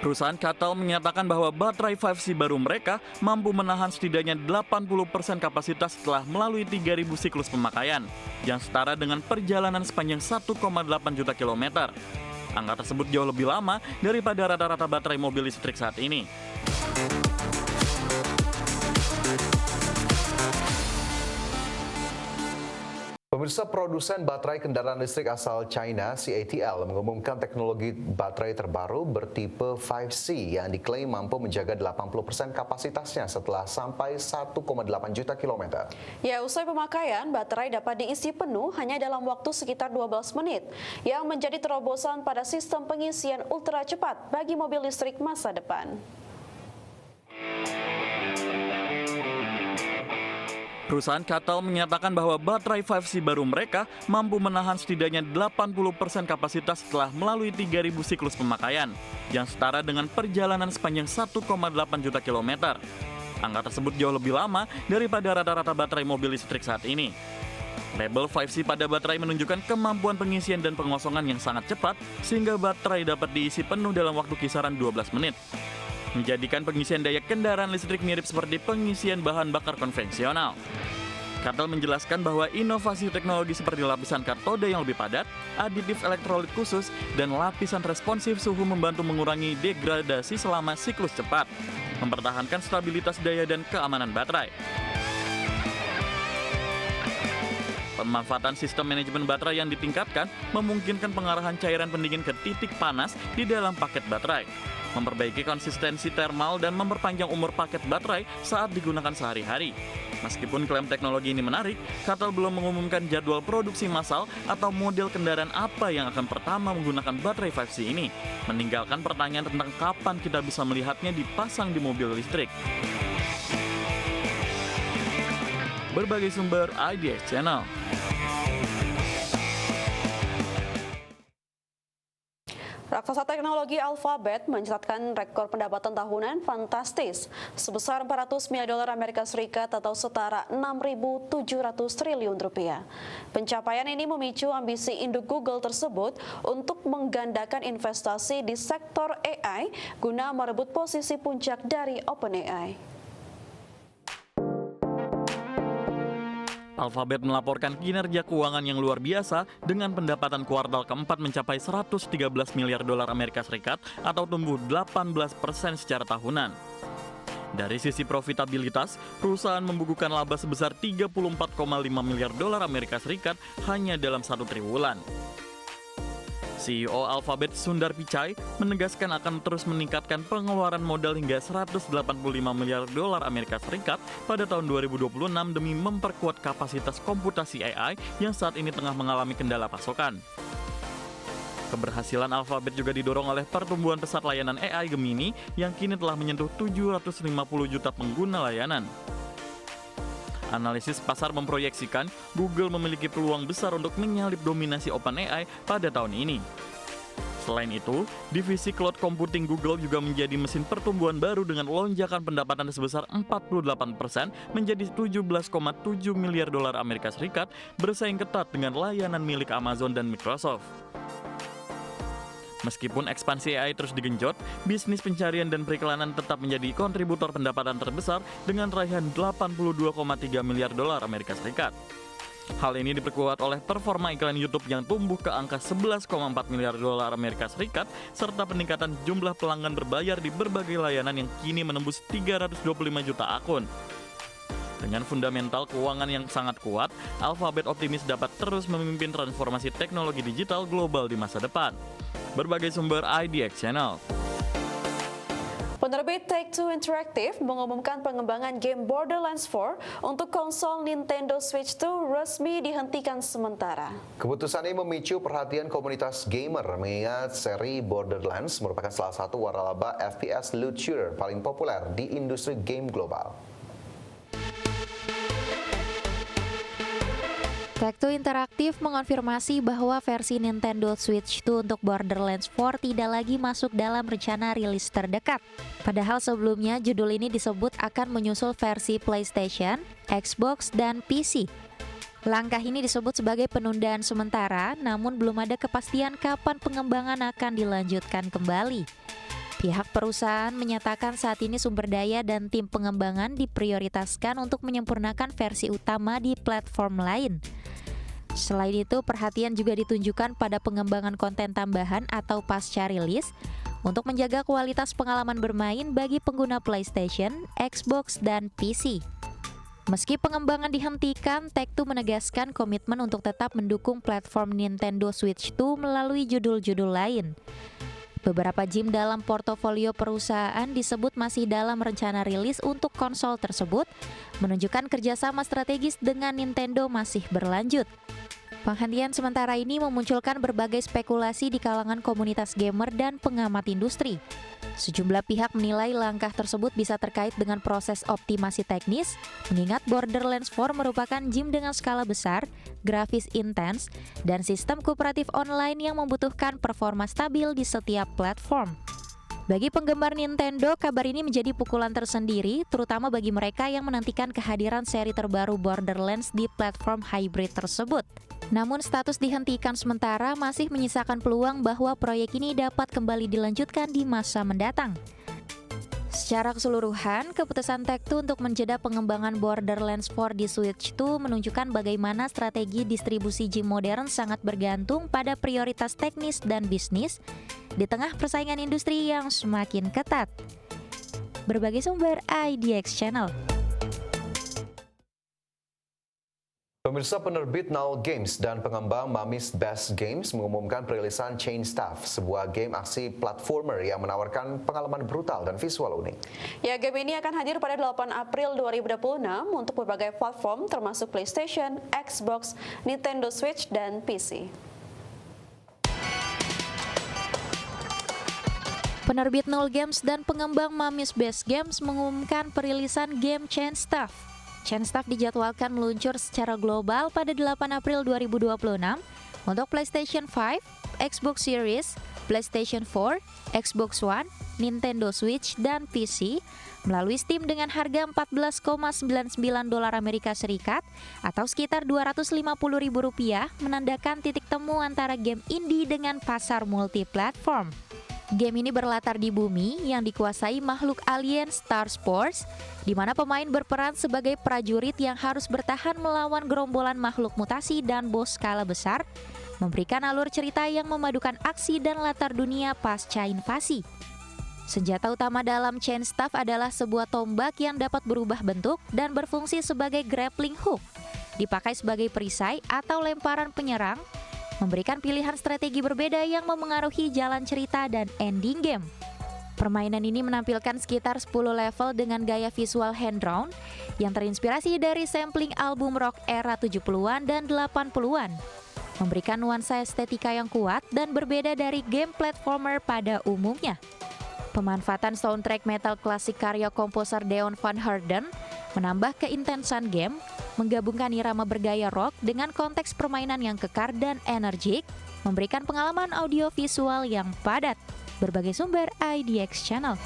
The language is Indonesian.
Perusahaan Kattel menyatakan bahwa baterai 5C baru mereka mampu menahan setidaknya 80% kapasitas setelah melalui 3.000 siklus pemakaian, yang setara dengan perjalanan sepanjang 1,8 juta kilometer. Angka tersebut jauh lebih lama daripada rata-rata baterai mobil listrik saat ini. Pemirsa, produsen baterai kendaraan listrik asal China, CATL, mengumumkan teknologi baterai terbaru bertipe 5C yang diklaim mampu menjaga 80% kapasitasnya setelah sampai 1,8 juta kilometer. Ya, usai pemakaian, baterai dapat diisi penuh hanya dalam waktu sekitar 12 menit, yang menjadi terobosan pada sistem pengisian ultra cepat bagi mobil listrik masa depan. Perusahaan Kattel menyatakan bahwa baterai 5C baru mereka mampu menahan setidaknya 80% kapasitas setelah melalui 3.000 siklus pemakaian, yang setara dengan perjalanan sepanjang 1,8 juta kilometer. Angka tersebut jauh lebih lama daripada rata-rata baterai mobil listrik saat ini. Label 5C pada baterai menunjukkan kemampuan pengisian dan pengosongan yang sangat cepat, sehingga baterai dapat diisi penuh dalam waktu kisaran 12 menit. Menjadikan pengisian daya kendaraan listrik mirip seperti pengisian bahan bakar konvensional. Kattel menjelaskan bahwa inovasi teknologi seperti lapisan katode yang lebih padat, aditif elektrolit khusus, dan lapisan responsif suhu membantu mengurangi degradasi selama siklus cepat, mempertahankan stabilitas daya dan keamanan baterai. Pemanfaatan sistem manajemen baterai yang ditingkatkan memungkinkan pengarahan cairan pendingin ke titik panas di dalam paket baterai, memperbaiki konsistensi termal dan memperpanjang umur paket baterai saat digunakan sehari-hari. Meskipun klaim teknologi ini menarik, Kattel belum mengumumkan jadwal produksi massal atau model kendaraan apa yang akan pertama menggunakan baterai 5C ini, meninggalkan pertanyaan tentang kapan kita bisa melihatnya dipasang di mobil listrik. Berbagai sumber IDX Channel. Raksasa teknologi Alphabet mencatatkan rekor pendapatan tahunan fantastis sebesar 400 miliar dolar Amerika Serikat atau setara 6.700 triliun rupiah. Pencapaian ini memicu ambisi induk Google tersebut untuk menggandakan investasi di sektor AI guna merebut posisi puncak dari OpenAI. Alphabet melaporkan kinerja keuangan yang luar biasa dengan pendapatan kuartal keempat mencapai 113 miliar dolar Amerika Serikat atau tumbuh 18% secara tahunan. Dari sisi profitabilitas, perusahaan membukukan laba sebesar 34,5 miliar dolar Amerika Serikat hanya dalam 1 triwulan. CEO Alphabet Sundar Pichai menegaskan akan terus meningkatkan pengeluaran modal hingga 185 miliar dolar Amerika Serikat pada tahun 2026 demi memperkuat kapasitas komputasi AI yang saat ini tengah mengalami kendala pasokan. Keberhasilan Alphabet juga didorong oleh pertumbuhan pesat layanan AI Gemini yang kini telah menyentuh 750 juta pengguna layanan. Analisis pasar memproyeksikan Google memiliki peluang besar untuk menyalip dominasi OpenAI pada tahun ini. Selain itu, divisi cloud computing Google juga menjadi mesin pertumbuhan baru dengan lonjakan pendapatan sebesar 48% menjadi 17,7 miliar dolar Amerika Serikat, bersaing ketat dengan layanan milik Amazon dan Microsoft. Meskipun ekspansi AI terus digenjot, bisnis pencarian dan periklanan tetap menjadi kontributor pendapatan terbesar dengan raihan 82,3 miliar dolar Amerika Serikat. Hal ini diperkuat oleh performa iklan YouTube yang tumbuh ke angka 11,4 miliar dolar Amerika Serikat serta peningkatan jumlah pelanggan berbayar di berbagai layanan yang kini menembus 325 juta akun. Dengan fundamental keuangan yang sangat kuat, Alphabet optimis dapat terus memimpin transformasi teknologi digital global di masa depan. Berbagai sumber IDX Channel. Penerbit Take-Two Interactive mengumumkan pengembangan game Borderlands 4 untuk konsol Nintendo Switch 2 resmi dihentikan sementara. Keputusan ini memicu perhatian komunitas gamer mengingat seri Borderlands merupakan salah satu waralaba FPS loot shooter paling populer di industri game global. Take-Two Interactive mengonfirmasi bahwa versi Nintendo Switch 2 untuk Borderlands 4 tidak lagi masuk dalam rencana rilis terdekat. Padahal sebelumnya judul ini disebut akan menyusul versi PlayStation, Xbox, dan PC. Langkah ini disebut sebagai penundaan sementara, namun belum ada kepastian kapan pengembangan akan dilanjutkan kembali. Pihak perusahaan menyatakan saat ini sumber daya dan tim pengembangan diprioritaskan untuk menyempurnakan versi utama di platform lain. Selain itu, perhatian juga ditunjukkan pada pengembangan konten tambahan atau pasca rilis untuk menjaga kualitas pengalaman bermain bagi pengguna PlayStation, Xbox, dan PC. Meski pengembangan dihentikan, Take-Two menegaskan komitmen untuk tetap mendukung platform Nintendo Switch 2 melalui judul-judul lain. Beberapa game dalam portofolio perusahaan disebut masih dalam rencana rilis untuk konsol tersebut, menunjukkan kerjasama strategis dengan Nintendo masih berlanjut. Penghentian sementara ini memunculkan berbagai spekulasi di kalangan komunitas gamer dan pengamat industri. Sejumlah pihak menilai langkah tersebut bisa terkait dengan proses optimasi teknis, mengingat Borderlands 4 merupakan game dengan skala besar, grafis intens, dan sistem kooperatif online yang membutuhkan performa stabil di setiap platform. Bagi penggemar Nintendo, kabar ini menjadi pukulan tersendiri, terutama bagi mereka yang menantikan kehadiran seri terbaru Borderlands di platform hybrid tersebut. Namun status dihentikan sementara masih menyisakan peluang bahwa proyek ini dapat kembali dilanjutkan di masa mendatang. Secara keseluruhan, keputusan Take-Two untuk menjeda pengembangan Borderlands 4 di Switch 2 menunjukkan bagaimana strategi distribusi game modern sangat bergantung pada prioritas teknis dan bisnis di tengah persaingan industri yang semakin ketat. Berbagai sumber IDX Channel. Pemirsa, penerbit Null Games dan pengembang Mummies Best Games mengumumkan perilisan Chain Stuff, sebuah game aksi platformer yang menawarkan pengalaman brutal dan visual unik. Ya, game ini akan hadir pada 8 April 2026 untuk berbagai platform termasuk PlayStation, Xbox, Nintendo Switch, dan PC. Penerbit Null Games dan pengembang Mummies Best Games mengumumkan perilisan game Chain Stuff. Chain Stuff dijadwalkan meluncur secara global pada 8 April 2026 untuk PlayStation 5, Xbox Series, PlayStation 4, Xbox One, Nintendo Switch, dan PC melalui Steam dengan harga $14,99 Amerika Serikat atau sekitar Rp250.000, menandakan titik temu antara game indie dengan pasar multiplatform. Game ini berlatar di bumi yang dikuasai makhluk alien Star Spores, di mana pemain berperan sebagai prajurit yang harus bertahan melawan gerombolan makhluk mutasi dan bos skala besar, memberikan alur cerita yang memadukan aksi dan latar dunia pasca invasi. Senjata utama dalam Chain Stuff adalah sebuah tombak yang dapat berubah bentuk dan berfungsi sebagai grappling hook, dipakai sebagai perisai atau lemparan penyerang, memberikan pilihan strategi berbeda yang memengaruhi jalan cerita dan ending game. Permainan ini menampilkan sekitar 10 level dengan gaya visual hand-drawn yang terinspirasi dari sampling album rock era 70-an dan 80-an. Memberikan nuansa estetika yang kuat dan berbeda dari game platformer pada umumnya. Pemanfaatan soundtrack metal klasik karya komposer Deon Van Harden menambah keintensan game, menggabungkan irama bergaya rock dengan konteks permainan yang kekar dan energik, memberikan pengalaman audio visual yang padat. Berbagai sumber IDX Channel.